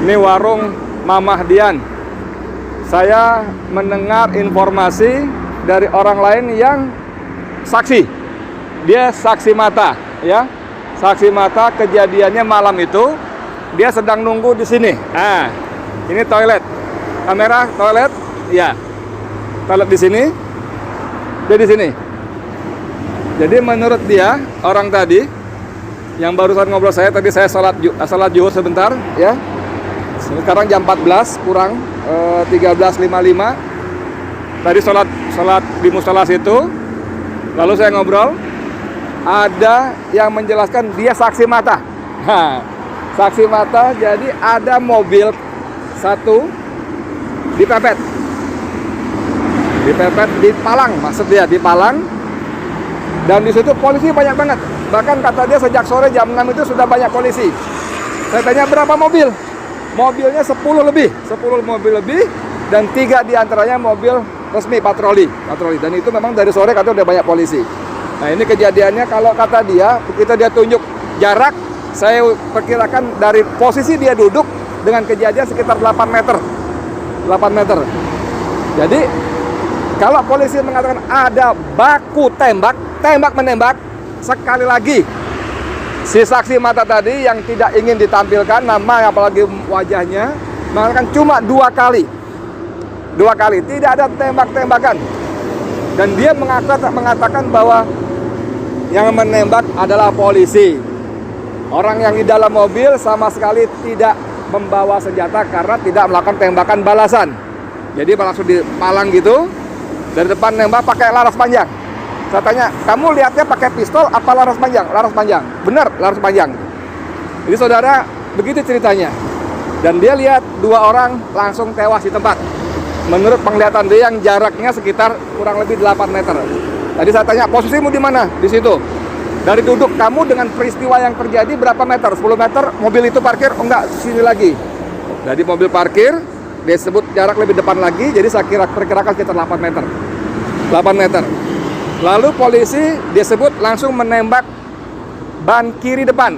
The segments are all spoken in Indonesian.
Ini warung Mamah Dian. Saya mendengar informasi dari orang lain yang saksi. Dia saksi mata, ya. Saksi mata kejadiannya malam itu. Dia sedang nunggu di sini. Ah, ini toilet. Kamera toilet, ya. Toilet di sini. Dia di sini. Jadi menurut dia, orang tadi yang barusan ngobrol saya tadi, saya salat zuhur sebentar, ya. Sekarang jam 14 kurang 13.55. Tadi salat di musola situ. Lalu saya ngobrol, ada yang menjelaskan dia saksi mata. Nah, saksi mata, jadi ada mobil satu dipepet di palang, maksud dia di palang. Dan di situ polisi banyak banget. Bahkan kata dia sejak sore jam 6 itu sudah banyak polisi. Saya tanya berapa mobil? Mobilnya 10 mobil lebih, dan 3 diantaranya mobil resmi patroli. Dan itu memang dari sore katanya udah banyak polisi. Nah, ini kejadiannya kalau kata dia, begitu dia tunjuk jarak, saya perkirakan dari posisi dia duduk dengan kejadian sekitar 8 meter. Jadi kalau polisi mengatakan ada baku tembak menembak, sekali lagi si saksi mata tadi yang tidak ingin ditampilkan nama apalagi wajahnya mengatakan cuma 2 kali, tidak ada tembak-tembakan. Dan dia mengatakan bahwa yang menembak adalah polisi. Orang yang di dalam mobil sama sekali tidak membawa senjata karena tidak melakukan tembakan balasan. Jadi langsung dipalang gitu, dari depan nembak pakai laras panjang. Saya tanya, kamu lihatnya pakai pistol apa laras panjang? Laras panjang. Benar, laras panjang. Jadi saudara, begitu ceritanya. Dan dia lihat 2 orang langsung tewas di tempat. Menurut penglihatan dia yang jaraknya sekitar kurang lebih 8 meter. Tadi saya tanya, posisimu di mana? Di situ. Dari duduk kamu dengan peristiwa yang terjadi berapa meter? 10 meter, mobil itu parkir? Oh enggak, sini lagi. Jadi mobil parkir, dia sebut jarak lebih depan lagi, jadi saya perkirakan sekitar 8 meter. Lalu polisi dia sebut langsung menembak ban kiri depan.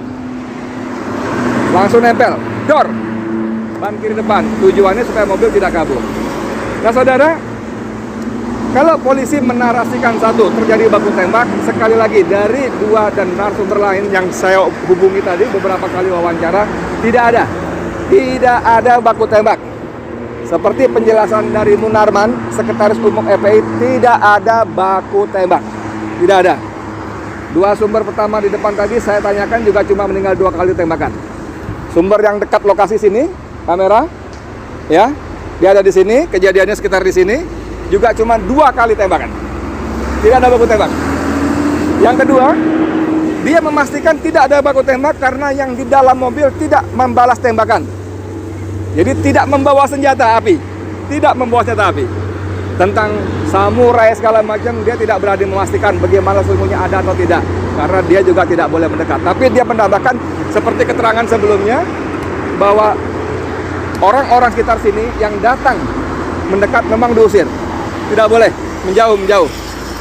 Langsung nempel, dor. Ban kiri depan, tujuannya supaya mobil tidak kabur. Nah saudara, kalau polisi menarasikan satu terjadi baku tembak, sekali lagi dari 2 dan narasumber lain yang saya hubungi tadi beberapa kali wawancara, tidak ada baku tembak. Seperti penjelasan dari Munarman, Sekretaris Umum FPI, tidak ada baku tembak. Tidak ada. 2 sumber pertama di depan tadi saya tanyakan juga cuma meninggal 2 kali tembakan. Sumber yang dekat lokasi sini, kamera, ya, dia ada di sini, kejadiannya sekitar di sini, juga cuma 2 kali tembakan. Tidak ada baku tembak. Yang kedua, dia memastikan tidak ada baku tembak karena yang di dalam mobil tidak membalas tembakan. Jadi tidak membawa senjata api. Tentang samurai segala macam, dia tidak berani memastikan bagaimana sesungguhnya ada atau tidak, karena dia juga tidak boleh mendekat. Tapi dia menambahkan seperti keterangan sebelumnya bahwa orang-orang sekitar sini yang datang mendekat memang diusir. Tidak boleh menjauh.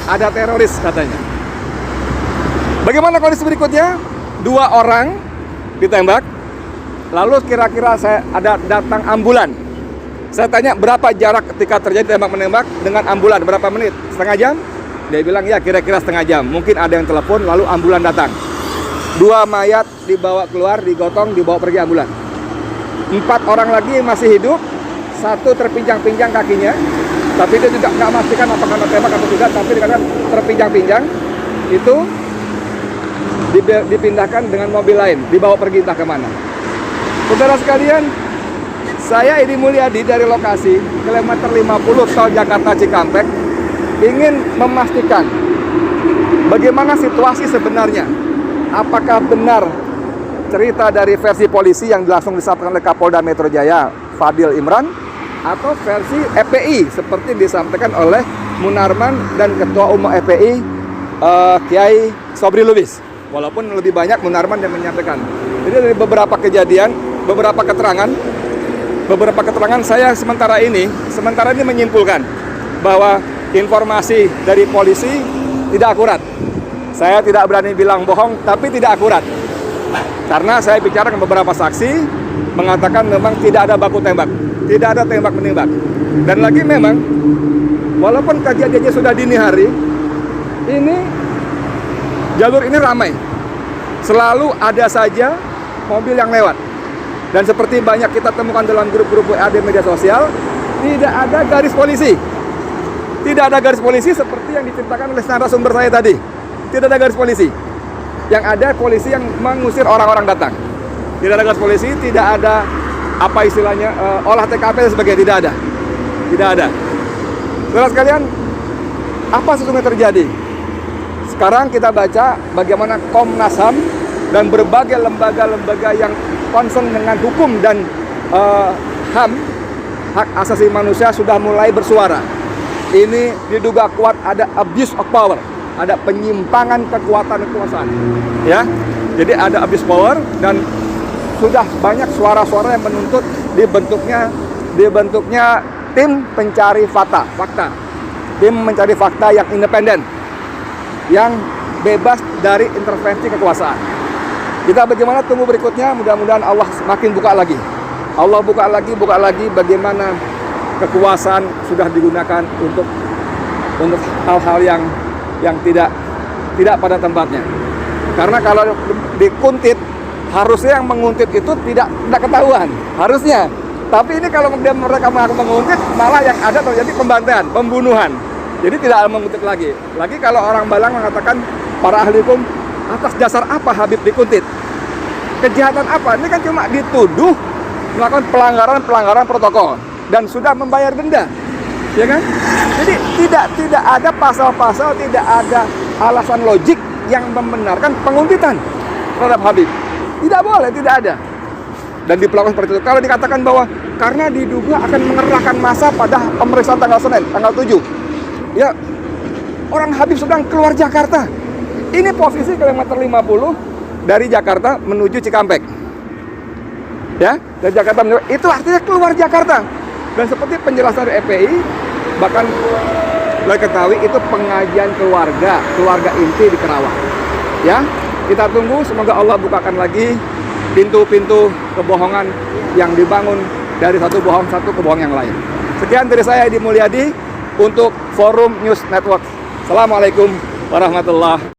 Ada teroris katanya. Bagaimana kondisi berikutnya? 2 orang ditembak. Lalu kira-kira saya ada datang ambulan. Saya tanya berapa jarak ketika terjadi tembak-menembak dengan ambulan, berapa menit? Setengah jam? Dia bilang ya kira-kira setengah jam. Mungkin ada yang telepon lalu ambulan datang. 2 mayat dibawa keluar, digotong, dibawa pergi ambulan. 4 orang lagi masih hidup, 1 terpinjang-pinjang kakinya. Tapi dia juga nggak memastikan apakah kena tembak atau tidak, tapi dikatakan terpinjang-pinjang. Itu dipindahkan dengan mobil lain, dibawa pergi entah kemana. Saudara sekalian, saya Edi Mulyadi dari lokasi kilometer 50 tol Jakarta Cikampek ingin memastikan bagaimana situasi sebenarnya. Apakah benar cerita dari versi polisi yang langsung disampaikan oleh Kapolda Metro Jaya Fadil Imran, atau versi FPI seperti disampaikan oleh Munarman dan Ketua Umum FPI Kiai Sobri Lubis. Walaupun lebih banyak Munarman yang menyampaikan. Jadi dari beberapa kejadian, beberapa keterangan saya sementara ini menyimpulkan bahwa informasi dari polisi tidak akurat. Saya tidak berani bilang bohong, tapi tidak akurat. Karena saya bicara dengan beberapa saksi mengatakan memang tidak ada baku tembak, tidak ada tembak menembak. Dan lagi memang walaupun kejadiannya sudah dini hari, ini jalur ini ramai. Selalu ada saja mobil yang lewat. Dan seperti banyak kita temukan dalam grup-grup WA di media sosial, tidak ada garis polisi. Tidak ada garis polisi seperti yang diceritakan oleh narasumber saya tadi. Tidak ada garis polisi. Yang ada polisi yang mengusir orang-orang datang. Tidak ada garis polisi, tidak ada apa istilahnya olah TKP dan sebagainya, tidak ada. Tidak ada. Saudara sekalian, apa sesungguhnya terjadi? Sekarang kita baca bagaimana Komnas HAM dan berbagai lembaga-lembaga yang concern dengan hukum dan HAM, hak asasi manusia, sudah mulai bersuara. Ini diduga kuat ada abuse of power, ada penyimpangan kekuasaan, ya. Jadi ada abuse power dan sudah banyak suara-suara yang menuntut dibentuknya tim pencari fakta, tim mencari fakta yang independen, yang bebas dari intervensi kekuasaan. Kita bagaimana tunggu berikutnya, mudah-mudahan Allah semakin buka lagi. Allah buka lagi bagaimana kekuasaan sudah digunakan untuk hal-hal yang tidak pada tempatnya. Karena kalau dikuntit, harusnya yang menguntit itu tidak ketahuan, harusnya. Tapi ini kalau mereka mengaku menguntit, malah yang ada terjadi pembantaian, pembunuhan. Jadi tidak menguntit lagi. Lagi kalau orang Balang mengatakan, para ahli hukum, atas dasar apa Habib dikuntit? Kejahatan apa? Ini kan cuma dituduh melakukan pelanggaran protokol dan sudah membayar denda, ya kan? Jadi tidak ada pasal-pasal, tidak ada alasan logik yang membenarkan penguntitan terhadap Habib. Tidak boleh, tidak ada. Dan diperlakukan seperti itu. Kalau dikatakan bahwa karena diduga akan mengerahkan massa pada pemeriksaan tanggal Senin, tanggal 7. Ya, orang Habib sedang keluar Jakarta. Ini posisi kilometer 50 dari Jakarta menuju Cikampek. Ya, dari Jakarta menuju, itu artinya keluar Jakarta. Dan seperti penjelasan dari EPI, bahkan boleh ketahui itu pengajian keluarga inti di Kerawang. Ya, kita tunggu, semoga Allah bukakan lagi pintu-pintu kebohongan yang dibangun dari satu kebohongan yang lain. Sekian dari saya, Edi Mulyadi, untuk Forum News Network. Assalamualaikum warahmatullahi wabarakatuh.